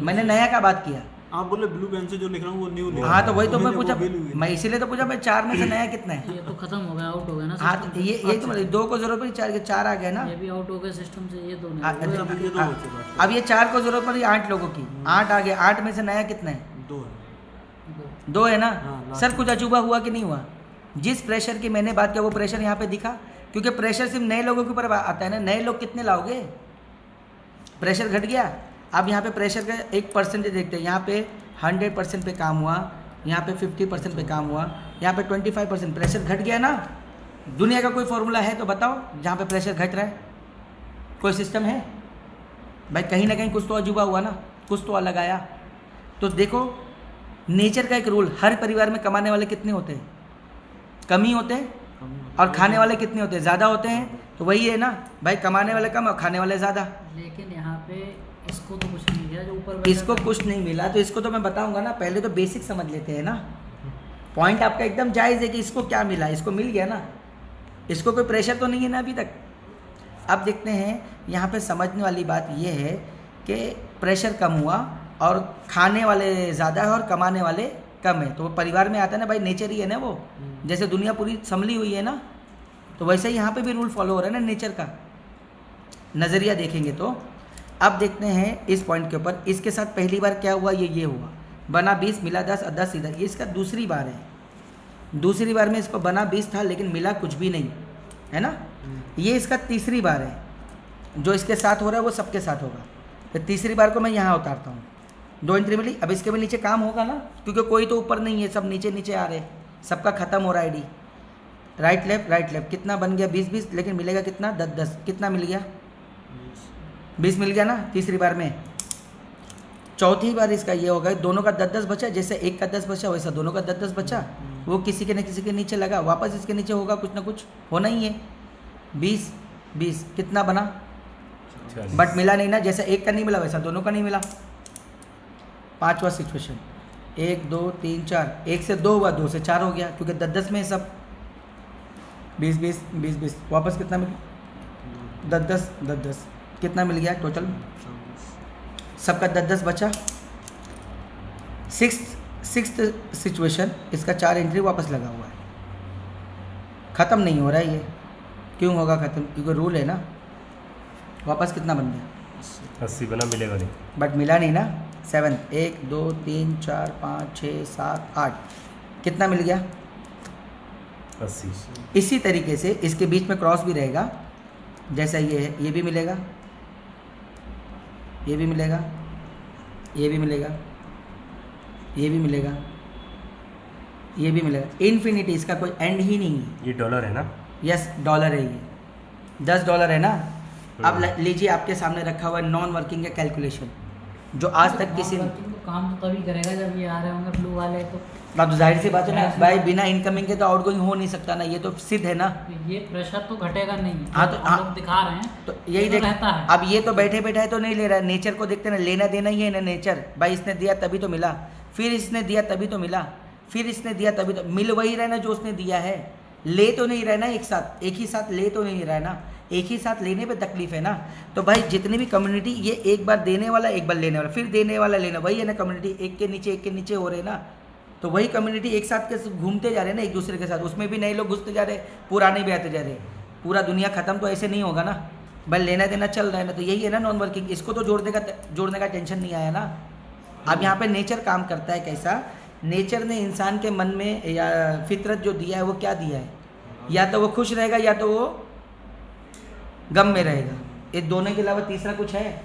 मैंने नया का बात किया। आप बोले ब्लू पेन से जो लिख रहा हूँ वो न्यू लिखा। हाँ तो वही तो मैं पूछा, मैं इसीलिए तो पूछा, मैं 4 में से नया कितना है? ये तो खत्म हो गया, आउट हो गया ना। हाँ तो ये तो 2 को जरूरत पड़ी 4 के 4 आ गए ना। ये भी आउट हो गया सिस्टम से, ये दोनों। अब ये 4 को जरूरत पड़ी 8 लोगों की, 8 आ गए, 8 में से नया कितना है? 2 है ना। सर कुछ अजूबा हुआ कि नहीं हुआ? जिस प्रेशर की मैंने बात किया वो प्रेशर यहाँ पे दिखा, क्योंकि प्रेशर सिर्फ नए लोगों के ऊपर आता है ना। नए लोग कितने लाओगे? प्रेशर घट गया। अब यहाँ पे प्रेशर का एक परसेंटेज देखते हैं, यहाँ पे 100% पे काम हुआ, यहाँ पे 50% पे काम हुआ, यहाँ पे 25%। प्रेशर घट गया ना। दुनिया का कोई फॉर्मूला है तो बताओ जहाँ पे प्रेशर घट रहा है? कोई सिस्टम है भाई? कहीं ना कहीं कुछ तो अजूबा हुआ ना, कुछ तो अलग आया। तो देखो नेचर का एक रूल, हर परिवार में कमाने वाले कितने होते हैं? कम ही होते हैं। और खाने वाले कितने होते हैं? ज़्यादा होते हैं। तो वही है ना भाई, कमाने वाले कम और खाने वाले ज़्यादा। लेकिन यहाँ पे इसको तो कुछ नहीं मिला, जो ऊपर इसको कुछ नहीं मिला, तो इसको तो मैं बताऊंगा ना। पहले तो बेसिक समझ लेते हैं ना। पॉइंट आपका एकदम जायज़ है कि इसको क्या मिला, इसको मिल गया ना, इसको कोई प्रेशर तो नहीं है ना अभी तक। अब देखते हैं यहाँ पे समझने वाली बात ये है कि प्रेशर कम हुआ और खाने वाले ज़्यादा है और कमाने वाले कम है। तो वो परिवार में आता है ना भाई, नेचर ही है ना वो। जैसे दुनिया पूरी संभली हुई है ना, तो वैसे ही यहाँ पे भी रूल फॉलो हो रहा है ना नेचर का। नज़रिया देखेंगे तो अब देखते हैं इस पॉइंट के ऊपर। इसके साथ पहली बार क्या हुआ, ये हुआ, बना 20 मिला 10 और 10 इधर। ये इसका दूसरी बार है। दूसरी बार में इसको बना 20 था लेकिन मिला कुछ भी नहीं, है ना। ये इसका तीसरी बार है। जो इसके साथ हो रहा है वो सबके साथ होगा। तो तीसरी बार को मैं यहाँ उतारता हूँ, 2 एंट्री मिली। अब इसके भी नीचे काम होगा ना, क्योंकि कोई तो ऊपर नहीं है, सब नीचे नीचे आ रहे हैं, सबका खत्म हो रहा है आईडी। राइट लेफ्ट कितना बन गया? 20, लेकिन मिलेगा कितना? 10, कितना मिल गया? 20 मिल गया ना तीसरी बार में। चौथी बार इसका ये होगा, दोनों का 10 बचा। जैसे एक का 10 बचा वैसा दोनों का 10 बचा। वो किसी के न किसी के नीचे लगा, वापस इसके नीचे होगा, कुछ ना कुछ होना ही है। 20 कितना बना? बट मिला नहीं ना। जैसे एक का नहीं मिला वैसा दोनों का नहीं मिला। 5वां सिचुएशन, 1 2 3 4, 1 से 2 हुआ, 2 से 4 हो गया, क्योंकि 10 में सब 20 20 20 20, वापस कितना मिल 10 10 10 10, कितना मिल गया टोटल? सबका 10 10 बचा। सिक्स्थ सिचुएशन, इसका 4 एंट्री वापस लगा हुआ है, ख़त्म नहीं हो रहा है ये। क्यों होगा ख़त्म? क्योंकि रूल है ना। वापस कितना बन गया? 80 बना, मिलेगा नहीं। बट मिला नहीं ना। 7 1 2 3 4 5 6 7 8, कितना मिल गया? 80। इसी तरीके से इसके बीच में क्रॉस भी रहेगा, जैसा ये है, ये भी मिलेगा, ये भी मिलेगा, ये भी मिलेगा, ये भी मिलेगा, ये भी मिलेगा, इन्फिनिटी, इसका कोई एंड ही नहीं है। ये डॉलर है ना? यस डॉलर है, ये $10 है ना। अब लीजिए आपके सामने रखा हुआ है नॉन वर्किंग का कैलकुलेशन, जो आज तक किसी ने काम तो तभी करेगा जब ये आ रहे होंगे ब्लू वाले। तो अब जाहिर सी बात है ना भाई, बिना इनकमिंग के तो आउटगोइंग हो नहीं सकता ना, ये तो सिद्ध है ना। तो ये प्रेशर तो घटेगा नहीं। हाँ, तो हम लोग दिखा रहे हैं तो यही तो देख, रहता है। अब ये तो बैठे बैठे तो नहीं ले रहा है, नेचर को देखते ना, लेना देना ही है ना नेचर। भाई इसने दिया तभी तो मिला, फिर इसने दिया तभी तो मिला, फिर इसने दिया तभी तो मिल वही रहा है ना जो उसने दिया है। ले तो नहीं रहा है ना एक साथ, एक ही साथ ले तो नहीं रहा है ना, एक ही साथ लेने पे तकलीफ है ना। तो भाई जितनी भी कम्युनिटी, ये एक बार देने वाला, एक बार लेने वाला, फिर देने वाला लेना, वही है ना कम्युनिटी, एक के नीचे हो रहे हैं ना। तो वही कम्युनिटी एक साथ के घूमते जा रहे हैं ना एक दूसरे के साथ, उसमें भी नए लोग घुसते जा रहे, पुराने भी आते जा रहे। पूरा दुनिया ख़त्म तो ऐसे नहीं होगा ना भाई, लेना देना चल रहा है ना। तो यही है ना नॉन वर्किंग, इसको तो जोड़ने का टेंशन नहीं आया ना। अब यहाँ पे नेचर काम करता है कैसा? नेचर ने इंसान के मन में या फितरत जो दिया है वो क्या दिया है? या तो वो खुश रहेगा या तो वो गम में रहेगा, ये दोनों के अलावा तीसरा कुछ है?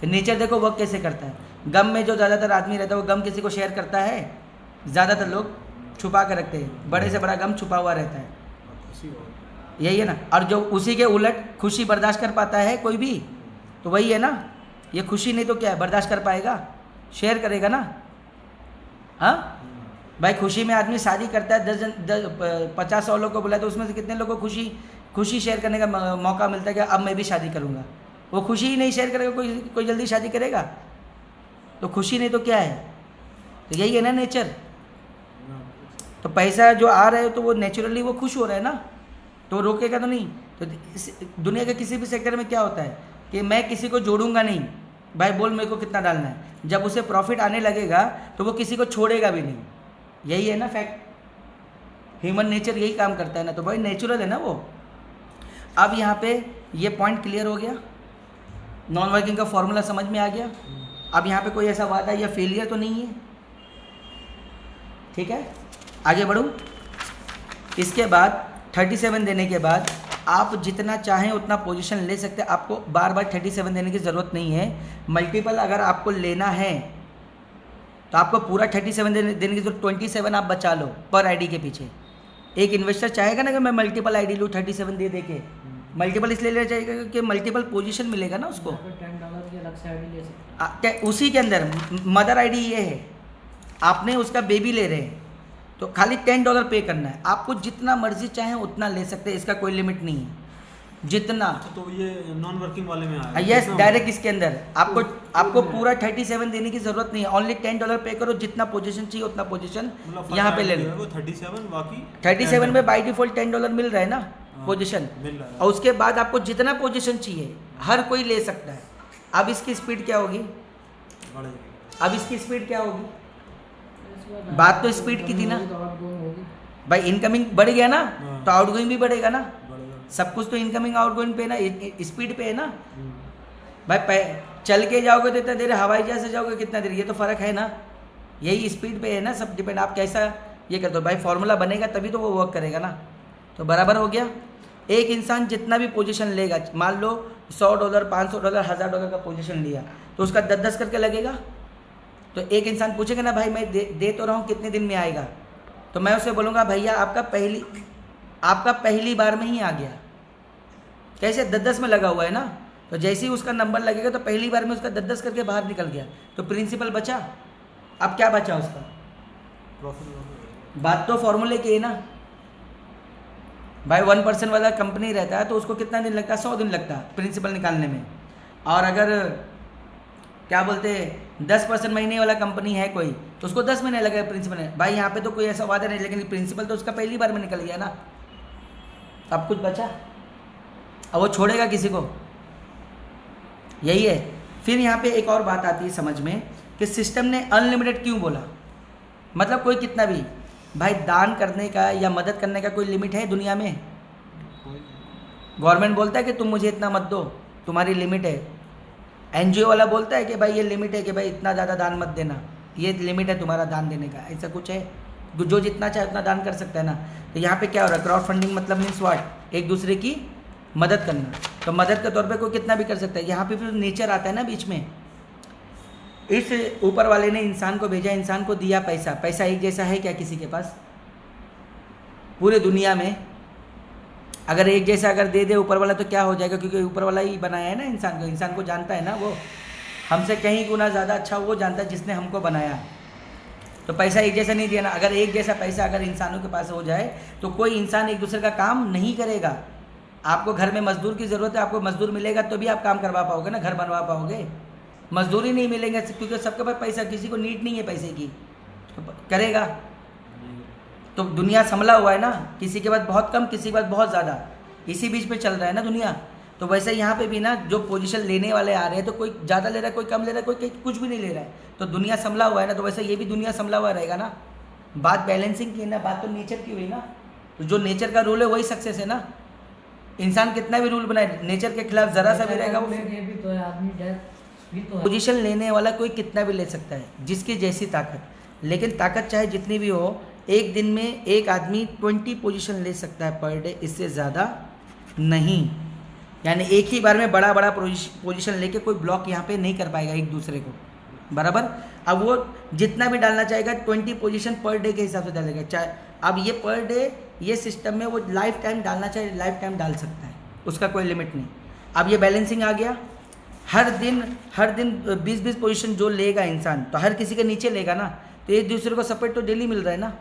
नेचर देखो वर्क कैसे करता है। गम में जो ज़्यादातर आदमी रहता है वो गम किसी को शेयर करता है? ज़्यादातर लोग छुपा कर रखते हैं, बड़े से बड़ा गम छुपा हुआ रहता है, यही है ना। और जो उसी के उलट खुशी बर्दाश्त कर पाता है कोई भी, तो वही है ना। ये खुशी नहीं तो क्या है, बर्दाश्त कर पाएगा, शेयर करेगा ना। हाँ भाई, खुशी में आदमी शादी करता है, 50-100 लोग को बुलाया तो उसमें से कितने लोगों को खुशी शेयर करने का मौका मिलता है कि अब मैं भी शादी करूँगा। वो खुशी ही नहीं शेयर करेगा, कोई जल्दी शादी करेगा? तो खुशी नहीं तो क्या है? तो यही है ना नेचर। तो पैसा जो आ रहा है तो वो नेचुरली वो खुश हो रहा है ना, तो रोकेगा तो नहीं। तो दुनिया के किसी भी सेक्टर में क्या होता है कि मैं किसी को जोड़ूंगा नहीं, भाई बोल मेरे को कितना डालना है। जब उसे प्रॉफिट आने लगेगा तो वो किसी को छोड़ेगा भी नहीं, यही है ना फैक्ट। ह्यूमन नेचर यही काम करता है ना, तो भाई नेचुरल है ना वो। अब यहाँ पे ये पॉइंट क्लियर हो गया, नॉन वर्किंग का फॉर्मूला समझ में आ गया। अब यहाँ पे कोई ऐसा वादा या फेलियर तो नहीं है, ठीक है। आगे बढ़ूँ। इसके बाद 37 देने के बाद आप जितना चाहें उतना पोजीशन ले सकते हैं, आपको बार बार 37 देने की ज़रूरत नहीं है। मल्टीपल अगर आपको लेना है तो आपको पूरा 37 देने की जरूरत, 27 आप बचा लो पर आईडी के पीछे। एक इन्वेस्टर चाहेगा ना कि मैं मल्टीपल आईडी लूँ 37 दे के, मल्टीपल इसलिए लेना चाहिए कि मल्टीपल पोजीशन मिलेगा ना उसको। $10 की अलग से आईडी ले सकते, उसी के अंदर मदर आईडी ये है, आपने उसका बेबी ले रहे हैं तो खाली $10 पे करना है। आपको जितना मर्जी चाहे उतना ले सकते हैं, इसका कोई लिमिट नहीं है, जितना। तो ये नॉन वर्किंग वाले में आया? यस, डायरेक्ट इसके अंदर आपको पूरा 37 देने की जरूरत नहीं है। ओनली $10 पे करो, जितना पोजीशन चाहिए उतना पोजीशन यहाँ पे ले लो। 37 बाकी 37 में बाई डिफॉल्ट $10 मिल रहा है ना पोजीशन, मिल रहा है। और उसके बाद आपको जितना पोजीशन चाहिए हर कोई ले सकता है। अब इसकी स्पीड क्या होगी? अब इसकी स्पीड क्या होगी? बात तो स्पीड की थी ना भाई, इनकमिंग बढ़ गया ना तो आउटगोइंग भी बढ़ेगा ना। सब कुछ तो इनकमिंग आउटगोइंग पे ना, स्पीड पे है ना भाई। चल के जाओगे तो इतना देर, हवाई जहाज से जाओगे कितना देर, ये तो फर्क है ना। यही स्पीड पे है ना, सब डिपेंड आप कैसा ये करते हो भाई। फॉर्मूला बनेगा तभी तो वो वर्क करेगा ना। तो बराबर हो गया। एक इंसान जितना भी पोजीशन लेगा, मान लो $100, $500, $1000 का पोजीशन लिया तो उसका 10-10 करके लगेगा। तो एक इंसान पूछेगा ना भाई मैं दे तो रहा हूँ, कितने दिन में आएगा? तो मैं उसे बोलूँगा भैया आपका पहली बार में ही आ गया। कैसे? 10-10 में लगा हुआ है ना, तो जैसे ही उसका नंबर लगेगा तो पहली बार में उसका 10-10 करके बाहर निकल गया, तो प्रिंसिपल बचा। अब क्या बचा उसका? बात तो फॉर्मूले की है ना भाई। 1% वाला कंपनी रहता है तो उसको कितना दिन लगता है? 100 दिन लगता है प्रिंसिपल निकालने में। और अगर क्या बोलते हैं 10% महीने वाला कंपनी है कोई, तो उसको 10 महीने लगे प्रिंसिपल ने। भाई यहाँ पे तो कोई ऐसा वादा नहीं, लेकिन प्रिंसिपल तो उसका पहली बार में निकल गया ना, अब कुछ बचा? अब वो छोड़ेगा किसी को? यही है। फिर यहाँ पे एक और बात आती है समझ में कि सिस्टम ने अनलिमिटेड क्यों बोला। मतलब कोई कितना भी, भाई दान करने का या मदद करने का कोई लिमिट है दुनिया में? गवर्नमेंट बोलता है कि तुम मुझे इतना मत दो, तुम्हारी लिमिट है। एनजीओ वाला बोलता है कि भाई ये लिमिट है कि भाई इतना ज़्यादा दान मत देना, ये लिमिट है तुम्हारा दान देने का। ऐसा कुछ है? जो जितना चाहे उतना दान कर सकता है ना। तो यहाँ पे क्या हो रहा है, क्राउड फंडिंग मतलब मीन्स व्हाट, एक दूसरे की मदद करना। तो मदद के तौर पे कोई कितना भी कर सकता है। यहाँ पे फिर नेचर आता है ना बीच में। इस ऊपर वाले ने इंसान को भेजा, इंसान को दिया पैसा। पैसा एक जैसा है क्या किसी के पास? पूरे दुनिया में अगर एक जैसा अगर दे दे ऊपर वाला तो क्या हो जाएगा, क्योंकि ऊपर वाला ही बनाया है ना इंसान को। इंसान को जानता है ना, वो हमसे कहीं गुना ज़्यादा अच्छा वो जानता है जिसने हमको बनाया। तो पैसा एक जैसा नहीं दिया ना। अगर एक जैसा पैसा अगर इंसानों के पास हो जाए तो कोई इंसान एक दूसरे का काम नहीं करेगा। आपको घर में मजदूर की ज़रूरत है, आपको मजदूर मिलेगा तो भी आप काम करवा पाओगे ना, घर बनवा पाओगे। मजदूर ही नहीं मिलेंगे क्योंकि सबके पास पैसा, किसी को नीड नहीं है पैसे की, तो करेगा। तो दुनिया संभला हुआ है ना, किसी के पास बहुत कम, किसी के पास बहुत ज़्यादा, इसी बीच में चल रहा है ना दुनिया। तो वैसे यहाँ पे भी ना जो पोजीशन लेने वाले आ रहे हैं तो कोई ज़्यादा ले रहा है, कोई कम ले रहा है, कोई कुछ भी नहीं ले रहा है। तो दुनिया संभला हुआ है ना, तो वैसे ये भी दुनिया संभला हुआ रहेगा ना। बात बैलेंसिंग की है ना, बात तो नेचर की हुई ना। तो जो नेचर का रूल है वही सक्सेस है ना। इंसान कितना भी रूल बनाए, नेचर के खिलाफ ज़रा सा भी रहेगा वो। पोजीशन लेने वाला कोई कितना भी ले सकता है, जिसकी जैसी ताकत। लेकिन ताकत चाहे जितनी भी हो, एक दिन में एक आदमी 20 पोजीशन ले सकता है पर डे, इससे ज़्यादा नहीं। यानी एक ही बार में बड़ा बड़ा पोजीशन लेके कोई ब्लॉक यहाँ पे नहीं कर पाएगा एक दूसरे को, बराबर। अब वो जितना भी डालना चाहेगा 20 पोजीशन पर डे के हिसाब से डालेगा। चाहे अब ये पर डे ये सिस्टम में वो लाइफ टाइम डालना चाहे लाइफ टाइम डाल सकता है, उसका कोई लिमिट नहीं। अब ये बैलेंसिंग आ गया। हर दिन 20-20 पोजीशन जो लेगा इंसान, तो हर किसी के नीचे लेगा ना, तो एक दूसरे को सपोर्ट तो डेली मिल रहा है ना।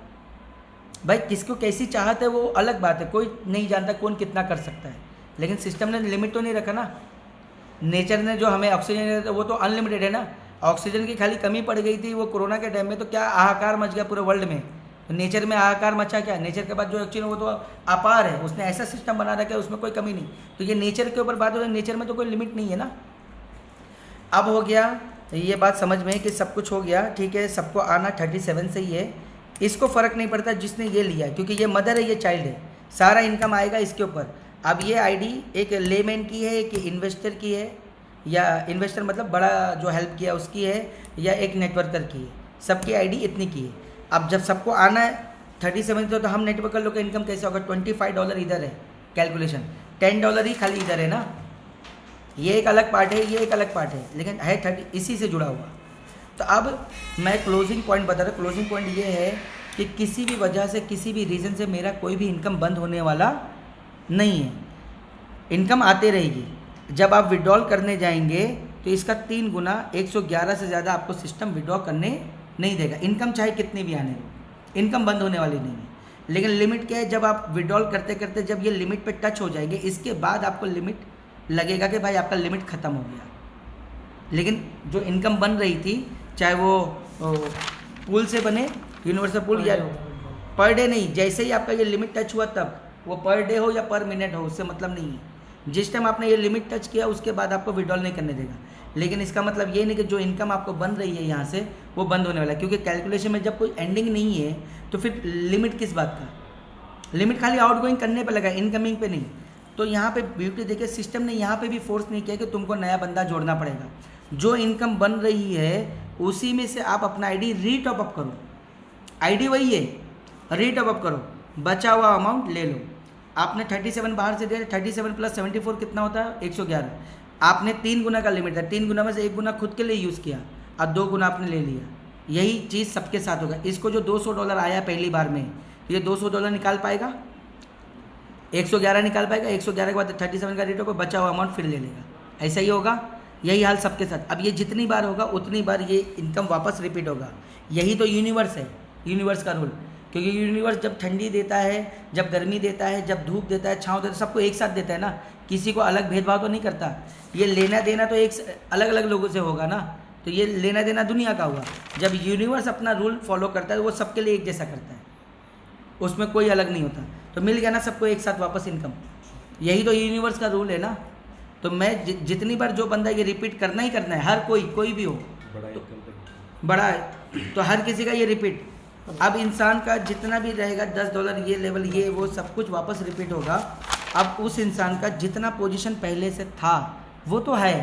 भाई किसको कैसी चाहत है वो अलग बात है, कोई नहीं जानता कौन कितना कर सकता है, लेकिन सिस्टम ने लिमिट तो नहीं रखा ना। नेचर ने जो हमें ऑक्सीजन वो तो अनलिमिटेड है ना। ऑक्सीजन की खाली कमी पड़ गई थी वो कोरोना के टाइम में, तो क्या हाहाकार मच गया पूरे वर्ल्ड में। तो नेचर में हाहाकार मचा क्या? नेचर के बाद जो ऑक्सीजन वो तो अपार है, उसने ऐसा सिस्टम बना रखा है उसमें कोई कमी नहीं। तो ये नेचर के ऊपर बात हो रही है, नेचर में तो कोई लिमिट नहीं है ना। अब हो गया ये बात समझ में कि सब कुछ हो गया, ठीक है। सबको आना 37 से ही है, इसको फ़र्क नहीं पड़ता जिसने ये लिया, क्योंकि ये मदर है, ये चाइल्ड है, सारा इनकम आएगा इसके ऊपर। अब ये आईडी एक लेमैन की है, एक इन्वेस्टर की है, या इन्वेस्टर मतलब बड़ा जो हेल्प किया उसकी है, या एक नेटवर्कर की है। सबकी आईडी इतनी की है। अब जब सबको आना है 37 तो हम नेटवर्कर लोग का इनकम कैसे होगा? $25 इधर है कैलकुलेशन, $10 ही खाली इधर है ना। ये एक अलग पार्ट है, ये एक अलग पार्ट है, लेकिन है 30 इसी से जुड़ा हुआ। तो अब मैं क्लोजिंग पॉइंट बता रहा हूँ। क्लोजिंग पॉइंट ये है कि किसी भी वजह से, किसी भी रीज़न से मेरा कोई भी इनकम बंद होने वाला नहीं है, इनकम आते रहेगी। जब आप विड्रॉल करने जाएंगे तो इसका 3 गुना 111 से ज़्यादा आपको सिस्टम विड्रॉ करने नहीं देगा। इनकम चाहे कितनी भी आने दो, इनकम बंद होने वाली नहीं है। लेकिन लिमिट क्या है, जब आप विड्रॉल करते करते जब ये लिमिट पे टच हो जाएंगे, इसके बाद आपको लिमिट लगेगा कि भाई आपका लिमिट ख़त्म हो गया। लेकिन जो इनकम बन रही थी, चाहे वो पूल से बने, यूनिवर्सल पूल, या पर डे नहीं, जैसे ही आपका ये लिमिट टच हुआ तब, वो पर डे हो या पर मिनट हो उससे मतलब नहीं है। जिस टाइम आपने ये लिमिट टच किया उसके बाद आपको विड्रॉल नहीं करने देगा। लेकिन इसका मतलब ये नहीं कि जो इनकम आपको बन रही है यहाँ से वो बंद होने वाला है, क्योंकि कैलकुलेशन में जब कोई एंडिंग नहीं है तो फिर लिमिट किस बात का? लिमिट खाली आउट गोइंग करने पर लगा, इनकमिंग पे नहीं। तो यहाँ पे ब्यूटी देखिए, सिस्टम ने यहाँ पे भी फोर्स नहीं किया कि तुमको नया बंदा जोड़ना पड़ेगा। जो इनकम बन रही है उसी में से आप अपना आईडी रीटॉप अप करो। आईडी वही है, रीटॉप अप करो, बचा हुआ अमाउंट ले लो। आपने 37 बाहर से दिया, 37 + 74 कितना होता है? 111। आपने 3 गुना का लिमिट था, 3 गुना में से 1 गुना खुद के लिए यूज़ किया, अब 2 गुना आपने ले लिया। यही चीज़ सबके साथ होगा। इसको जो $200 आया पहली बार में, तो ये $200 निकाल पाएगा, 111 निकाल पाएगा, 111 के बाद 37 का रेट होगा, बचा हुआ अमाउंट फिर ले लेगा। ऐसा ही होगा, यही हाल सबके साथ। अब ये जितनी बार होगा उतनी बार ये इनकम वापस रिपीट होगा। यही तो यूनिवर्स है, यूनिवर्स का रूल। क्योंकि यूनिवर्स जब ठंडी देता है, जब गर्मी देता है, जब धूप देता है, छाँव देता है, सबको एक साथ देता है ना, किसी को अलग भेदभाव तो नहीं करता। ये लेना देना तो एक अलग अलग लोगों से होगा ना। तो ये लेना देना दुनिया का हुआ। जब यूनिवर्स अपना रूल फॉलो करता है तो वो सबके लिए एक जैसा करता है, उसमें कोई अलग नहीं होता। तो मिल गया ना सबको एक साथ वापस इनकम, यही तो यूनिवर्स का रूल है ना। तो मैं जितनी बार जो बंदा ये रिपीट करना ही करना है, हर कोई भी हो, बड़ा है तो हर किसी का ये रिपीट। अब इंसान का जितना भी रहेगा $10 ये लेवल ये वो सब कुछ वापस रिपीट होगा। अब उस इंसान का जितना पोजीशन पहले से था वो तो है,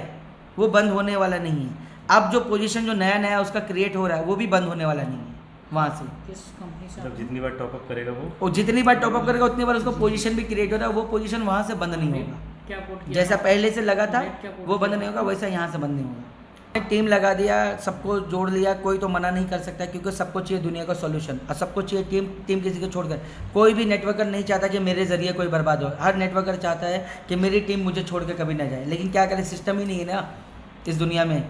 वो बंद होने वाला नहीं है। अब जो पोजीशन जो नया नया उसका क्रिएट हो रहा है वो भी बंद होने वाला नहीं है वहाँ से। किस कंपनी से? मतलब जितनी बार टॉपअप करेगा वो जितनी बार टॉपअप करेगा उतनी बार उसको पोजीशन भी क्रिएट हो रहा है, वो पोजीशन वहाँ से बंद नहीं होगा। क्या कोड किया? जैसा पहले से लगा था क्या कोड वो बंद नहीं होगा, वैसा यहाँ से बंद नहीं होगा। टीम लगा दिया, सबको जोड़ लिया, कोई तो मना नहीं कर सकता क्योंकि सबको चाहिए दुनिया का सॉल्यूशन और सबको चाहिए टीम किसी को छोड़कर। कोई भी नेटवर्कर नहीं चाहता कि मेरे ज़रिए कोई बर्बाद हो, हर नेटवर्कर चाहता है कि मेरी टीम मुझे छोड़ के कभी ना जाए। लेकिन क्या करें, सिस्टम ही नहीं है ना इस दुनिया में।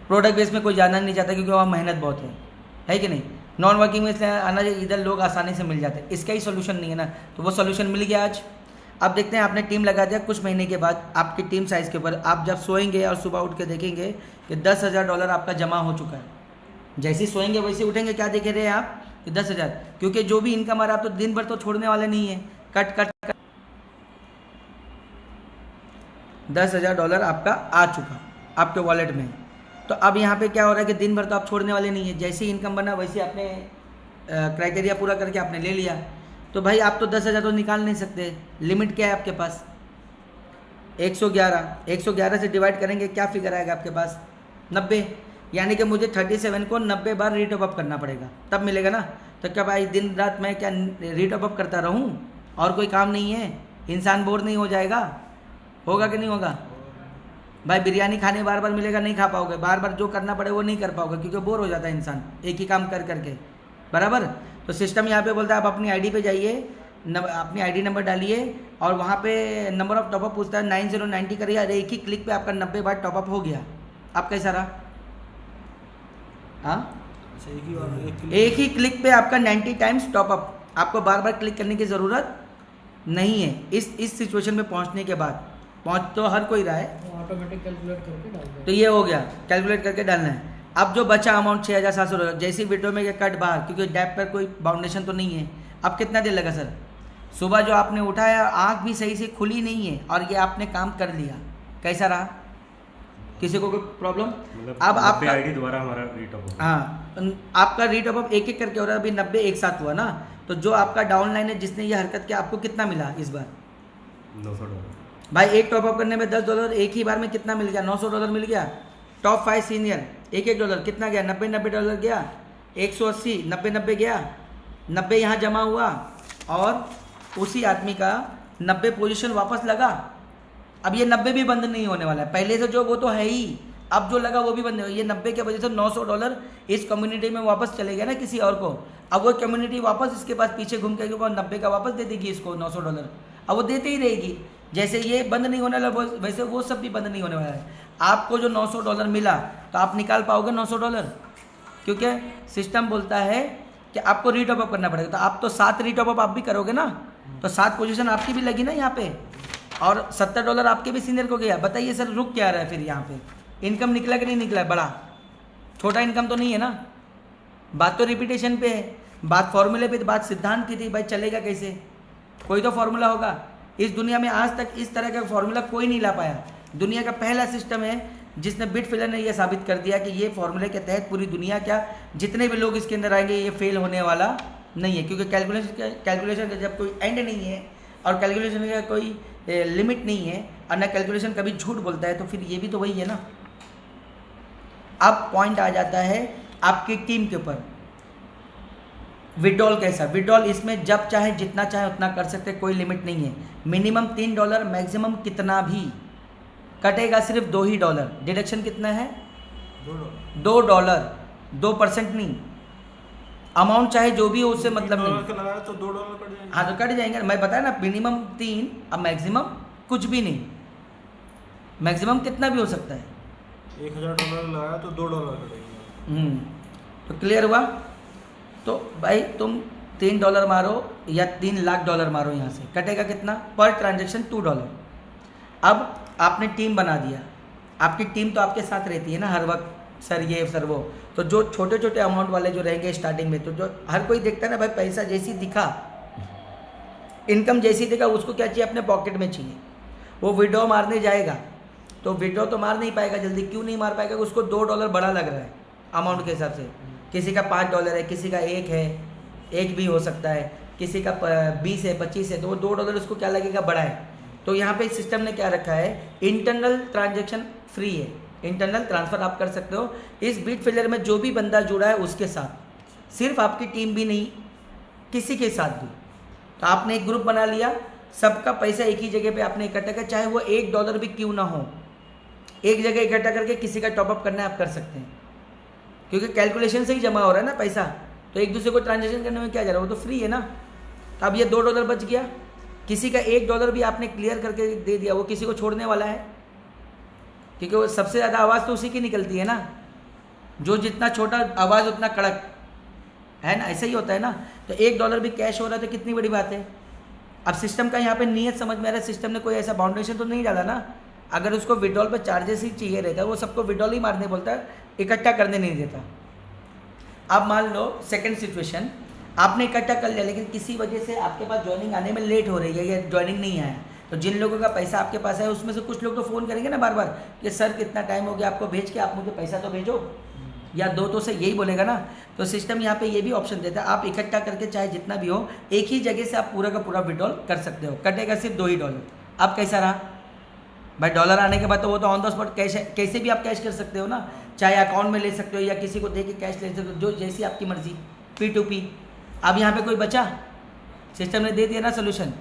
प्रोडक्ट बेस में कोई जाना नहीं चाहता क्योंकि वहाँ मेहनत बहुत है कि नहीं। नॉन वर्किंग में इसलिए आना चाहिए, इधर लोग आसानी से मिल जाते हैं, इसका ही सोल्यूशन नहीं है ना, तो वो सोल्यूशन मिल गया आज। अब देखते हैं, आपने टीम लगा दिया, कुछ महीने के बाद आपकी टीम साइज़ के ऊपर आप जब सोएंगे और सुबह उठ के देखेंगे कि $10,000 आपका जमा हो चुका है। जैसे ही सोएंगे वैसे उठेंगे, क्या देख रहे हैं आप कि 10,000, क्योंकि जो भी इनकम आ रहा है आप तो दिन भर तो छोड़ने वाले नहीं है, कट $10,000 आपका आ चुका आपके वॉलेट में। तो अब यहाँ पे क्या हो रहा है कि दिन भर तो आप छोड़ने वाले नहीं है, जैसे ही इनकम बना वैसे आपने क्राइटेरिया पूरा करके आपने ले लिया। तो भाई आप तो 10,000 तो निकाल नहीं सकते, लिमिट क्या है आपके पास 111 से डिवाइड करेंगे क्या फिगर आएगा आपके पास 90, यानी कि मुझे 37 को 90 बार रीटॉप अप करना पड़ेगा तब मिलेगा ना। तो क्या भाई दिन रात मैं क्या रीटॉप अप करता रहूं और कोई काम नहीं है, इंसान बोर नहीं हो जाएगा? होगा कि नहीं होगा भाई? बिरयानी खाने बार बार मिलेगा, नहीं खा पाओगे, बार बार जो करना पड़े वो नहीं कर पाओगे क्योंकि बोर हो जाता है इंसान एक ही काम कर करके, बराबर। तो सिस्टम यहाँ पे बोलता है आप अपनी आईडी पे जाइए, अपनी आईडी नंबर डालिए और वहाँ पे नंबर ऑफ टॉपअप पूछता है 9090 करिए, अरे एक ही क्लिक पे आपका 90 बार टॉपअप हो गया। अब कैसा रहा? हाँ, एक ही क्लिक पे आपका 90 टाइम्स टॉपअप, आपको बार बार क्लिक करने की ज़रूरत नहीं है। इस सिचुएशन में पहुँचने के बाद, पहुँच तो हर कोई रहा है, ऑटोमेटिक कैलकुलेट करके डाल दो। तो ये हो गया, कैलकुलेट करके डालना है। अब जो बचा अमाउंट 6,700, जैसी विड्रॉ में कट बाहर, क्योंकि डैप पर कोई बाउंडेशन तो नहीं है। अब कितना देर लगा सर? सुबह जो आपने उठाया आँख भी सही से खुली नहीं है और ये आपने काम कर लिया, कैसा रहा? किसी को कोई प्रॉब्लम? मतलब अब आपका आईडी दोबारा हमारा रीटॉप हो, हाँ आपका रीटॉप अप एक एक करके हो रहा है, अभी 90 एक साथ हुआ ना। तो जो आपका डाउनलाइन है जिसने ये हरकत किया, आपको कितना मिला इस बार? $900 भाई एक टॉपअप करने में $10, एक ही बार में कितना मिल गया? $900 मिल गया। टॉप 5 सीनियर $1 कितना गया? $90 गया, 180 90 गया, 90 यहाँ जमा हुआ और उसी आदमी का 90 पोजीशन वापस लगा। अब ये 90 भी बंद नहीं होने वाला है, पहले से जो वो तो है ही, अब जो लगा वो भी बंद नहीं होगा। ये 90 के वजह से $900 इस कम्युनिटी में वापस चले गया ना किसी और को। अब वो कम्युनिटी वापस इसके पास पीछे घूम के 90 का वापस दे देगी इसको $900, अब वो देते ही रहेगी। जैसे ये बंद नहीं होने वाला वैसे वो सब भी बंद नहीं होने वाला है। आपको जो $900 मिला तो आप निकाल पाओगे $900, क्योंकि सिस्टम बोलता है कि आपको रीटॉप अप करना पड़ेगा। तो आप तो 7 रीटॉप अप आप भी करोगे ना, तो 7 पोजीशन आपकी भी लगी ना यहाँ पे, और $70 आपके भी सीनियर को गया। बताइए सर रुक क्या रहा है फिर यहाँ पे? इनकम निकला कि नहीं निकला? बड़ा छोटा इनकम तो नहीं है ना। बात तो रिपीटेशन पे है, बात फॉर्मूले पे, बात सिद्धांत की थी। भाई चलेगा कैसे? कोई तो फॉर्मूला होगा। इस दुनिया में आज तक इस तरह का फॉर्मूला कोई नहीं ला पाया। दुनिया का पहला सिस्टम है जिसने बिटफिलर ने यह साबित कर दिया कि ये फॉर्मूले के तहत पूरी दुनिया, क्या जितने भी लोग इसके अंदर आएंगे, ये फेल होने वाला नहीं है, क्योंकि कैलकुलेशन का जब कोई एंड नहीं है और कैलकुलेशन का कोई लिमिट नहीं है और ना कैलकुलेशन कभी झूठ बोलता है, तो फिर ये भी तो वही है ना। अब पॉइंट आ जाता है आपकी टीम के ऊपर। विड्रॉल कैसा? विड्रॉल इसमें जब चाहे जितना चाहे उतना कर सकते, कोई लिमिट नहीं है। मिनिमम $3, मैक्सिमम कितना भी कटेगा, सिर्फ $2 ही। डिडक्शन कितना है? $2, 2% नहीं। अमाउंट चाहे जो भी हो उससे मतलब नहीं। लगाया तो $2 कट जाएंगे। हाँ तो कट जाएंगे। मैं बताया ना, मिनिमम 3, अब मैक्सिमम कुछ भी नहीं। मैक्सिमम कितना भी हो सकता है। $1,000 लगाया तो $2 कटेंगे। तो क्लियर हुआ? तो भाई तुम $3 मारो या $3,00,000 मारो, यहाँ से कटेगा कितना पर ट्रांजेक्शन? $2। अब आपने टीम बना दिया, आपकी टीम तो आपके साथ रहती है ना हर वक्त, सर ये सर वो। तो जो छोटे छोटे अमाउंट वाले जो रहेंगे स्टार्टिंग में, तो जो हर कोई देखता है ना भाई, पैसा जैसी दिखा, इनकम जैसी दिखा, उसको क्या चाहिए, अपने पॉकेट में चाहिए। वो विड्रॉ मारने जाएगा तो विड्रॉ तो मार नहीं पाएगा जल्दी। क्यों नहीं मार पाएगा? उसको $2 बड़ा लग रहा है अमाउंट के हिसाब से। किसी का $5 है, किसी का 1 है, 1 भी हो सकता है, किसी का 20 है, 25 है, तो वो $2 उसको क्या लगेगा, बड़ा है। तो यहाँ पे सिस्टम ने क्या रखा है, इंटरनल ट्रांजैक्शन फ्री है, इंटरनल ट्रांसफ़र आप कर सकते हो इस बिटफिलर में। जो भी बंदा जुड़ा है उसके साथ, सिर्फ आपकी टीम भी नहीं, किसी के साथ भी। तो आपने एक ग्रुप बना लिया, सबका पैसा एक ही जगह पे आपने इकट्ठा किया, चाहे वो $1 भी क्यों ना हो, एक जगह इकट्ठा करके किसी का टॉपअप करना है आप कर सकते हैं, क्योंकि कैलकुलेशन से ही जमा हो रहा है ना पैसा। तो एक दूसरे को ट्रांजेक्शन करने में क्या जा रहा है, वो तो फ्री है ना। तो अब ये $2 बच गया, किसी का $1 भी आपने क्लियर करके दे दिया, वो किसी को छोड़ने वाला है, क्योंकि वो सबसे ज़्यादा आवाज़ तो उसी की निकलती है ना, जो जितना छोटा आवाज़ उतना कड़क है ना, ऐसा ही होता है ना। तो $1 भी कैश हो रहा है तो कितनी बड़ी बात है। अब सिस्टम का यहाँ पे नियत समझ में आ रहा है, सिस्टम ने कोई ऐसा बाउंडेशन तो नहीं डाला ना। अगर उसको विड्रॉल पर चार्जेस ही चाहिए रहता है, वो सबको विड्रॉल ही मारने बोलता है, इकट्ठा करने नहीं देता। अब मान लो सेकंड सिचुएशन, आपने इकट्ठा कर लिया, लेकिन किसी वजह से आपके पास ज्वाइनिंग आने में लेट हो रही है या ज्वाइनिंग नहीं आया, तो जिन लोगों का पैसा आपके पास है उसमें से कुछ लोग तो फ़ोन करेंगे ना बार बार कि सर कितना टाइम हो गया आपको भेज के, आप मुझे पैसा तो भेजो, या दो तो से यही बोलेगा ना। तो सिस्टम यहाँ पे ये भी ऑप्शन देता है, आप इकट्ठा करके चाहे जितना भी हो, एक ही जगह से आप पूरा का पूरा विड्रॉल कर सकते हो, कटेगा सिर्फ $2 ही। अब कैसा रहा भाई, $1 आने के बाद तो वो तो ऑन द स्पॉट कैश है, कैसे भी आप कैश कर सकते हो ना, चाहे अकाउंट में ले सकते हो या किसी को दे के कैश ले सकते हो, जो जैसी आपकी मर्जी, P2P। अब यहाँ पे कोई बचा, सिस्टम ने दे दिया ना सोल्यूशन।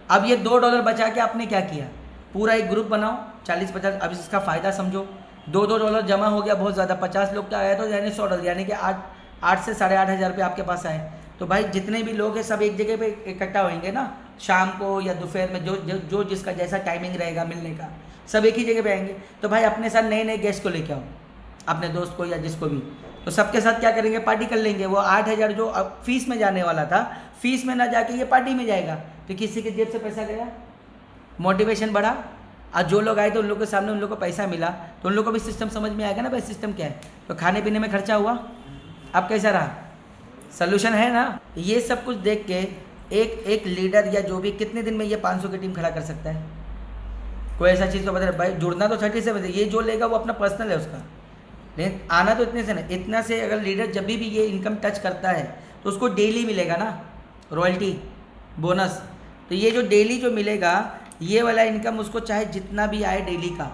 अब ये $2 बचा के आपने क्या किया, पूरा एक ग्रुप बनाओ 40-50। अब इसका फ़ायदा समझो, $2 जमा हो गया बहुत ज़्यादा, 50 लोग का आया तो यानी $100, यानी कि 8 से 8,500 रुपये आपके पास आए। तो भाई जितने भी लोग हैं सब एक जगह पे इकट्ठा होंगे ना, शाम को या दोपहर में, जो जिसका जैसा टाइमिंग रहेगा मिलने का, सब एक ही जगह पे आएंगे। तो भाई अपने साथ नए नए गेस्ट को लेके आओ, अपने दोस्त को या जिसको भी, तो सबके साथ क्या करेंगे, पार्टी कर लेंगे। वो 8,000 जो अब फीस में जाने वाला था, फीस में ना जाके ये पार्टी में जाएगा, तो किसी के जेब से पैसा गया, मोटिवेशन बढ़ा। और जो लोग आए तो उन लोगों के सामने उन लोगों को पैसा मिला, तो उन लोगों को भी सिस्टम समझ में आएगा ना भाई सिस्टम क्या है। तो खाने पीने में खर्चा हुआ, अब कैसा रहा, सोल्यूशन है ना। ये सब कुछ देख के एक लीडर या जो भी कितने दिन में ये 500 की टीम खड़ा कर सकता है, कोई ऐसा चीज़ तो बता भाई। जुड़ना तो 37 है, ये जो लेगा वो अपना पर्सनल है उसका, लेकिन आना तो इतने से ना, इतना से अगर लीडर जब भी ये इनकम टच करता है तो उसको डेली मिलेगा ना रॉयल्टी बोनस। तो ये जो डेली जो मिलेगा, ये वाला इनकम उसको चाहे जितना भी आए डेली का,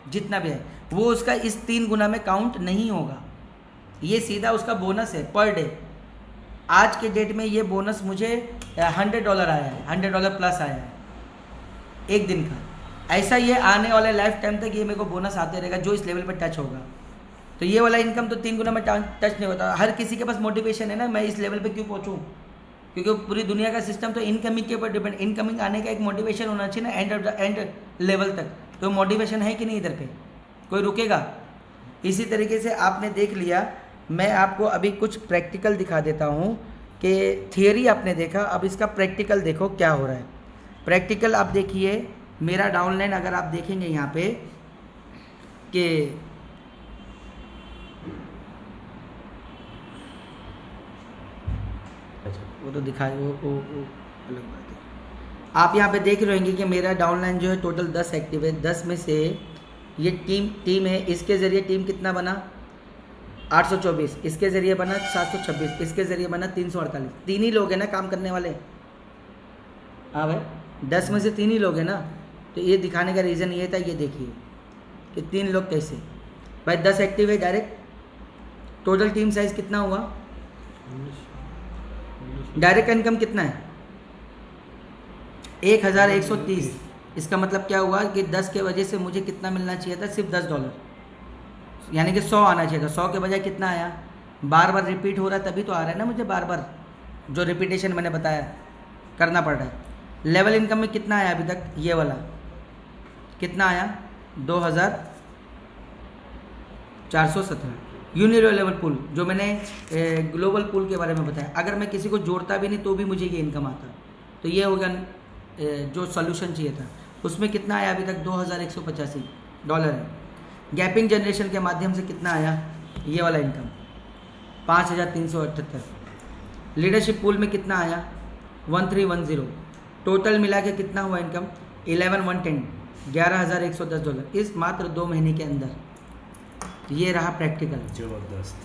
जितना भी आए, वो उसका इस 3 गुना में काउंट नहीं होगा। ये सीधा उसका बोनस है पर डे। आज के डेट में ये बोनस मुझे $100 आया है, $100 प्लस आया है एक दिन का। ऐसा ये आने वाले लाइफ टाइम तक ये मेरे को बोनस आते रहेगा जो इस लेवल पर टच होगा। तो ये वाला इनकम तो 3 गुना में टच नहीं होता। हर किसी के पास मोटिवेशन है ना, मैं इस लेवल पे क्यों पहुंचूं, क्योंकि पूरी दुनिया का सिस्टम तो इनकमिंग के ऊपर डिपेंड। इनकमिंग आने का एक मोटिवेशन होना चाहिए ना एंड लेवल तक। तो मोटिवेशन है कि नहीं, इधर पे कोई रुकेगा। इसी तरीके से आपने देख लिया, मैं आपको अभी कुछ प्रैक्टिकल दिखा देता हूँ कि थियरी आपने देखा, अब इसका प्रैक्टिकल देखो क्या हो रहा है। प्रैक्टिकल आप देखिए, मेरा डाउनलाइन अगर आप देखेंगे यहाँ पे कि वो तो दिखाए वो अलग बात है। आप यहाँ पे देख रहे होंगे कि मेरा डाउनलाइन जो है टोटल 10 एक्टिव है। 10 में से ये टीम है, इसके ज़रिए टीम कितना बना 824, इसके ज़रिए बना 726, इसके ज़रिए बना 348। 3 ही लोग हैं ना काम करने वाले। हाँ भाई 10 में से 3 ही लोग हैं ना। तो ये दिखाने का रीज़न ये था, ये देखिए कि 3 लोग कैसे। भाई 10 एक्टिव है डायरेक्ट। टोटल टीम साइज़ कितना हुआ, डायरेक्ट इनकम कितना है 1130। इसका मतलब क्या हुआ कि 10 के वजह से मुझे कितना मिलना चाहिए था, सिर्फ $10, यानी कि 100 आना चाहिए था। 100 के बजाय कितना आया, बार बार रिपीट हो रहा है तभी तो आ रहा है ना मुझे बार बार, जो रिपीटेशन मैंने बताया करना पड़ रहा है। लेवल इनकम में कितना आया अभी तक, ये वाला कितना आया 2417। यूनिरो लेवल पुल जो मैंने ग्लोबल पुल के बारे में बताया, अगर मैं किसी को जोड़ता भी नहीं तो भी मुझे ये इनकम आता। तो ये हो गया जो सॉल्यूशन चाहिए था। उसमें कितना आया अभी तक $2185 है। गैपिंग जनरेशन के माध्यम से कितना आया, ये वाला इनकम 5,378। लीडरशिप पूल में कितना आया 1310। टोटल मिला के कितना हुआ इनकम 11,110, $11,110 इस मात्र 2 महीने के अंदर। ये रहा प्रैक्टिकल। जबरदस्त।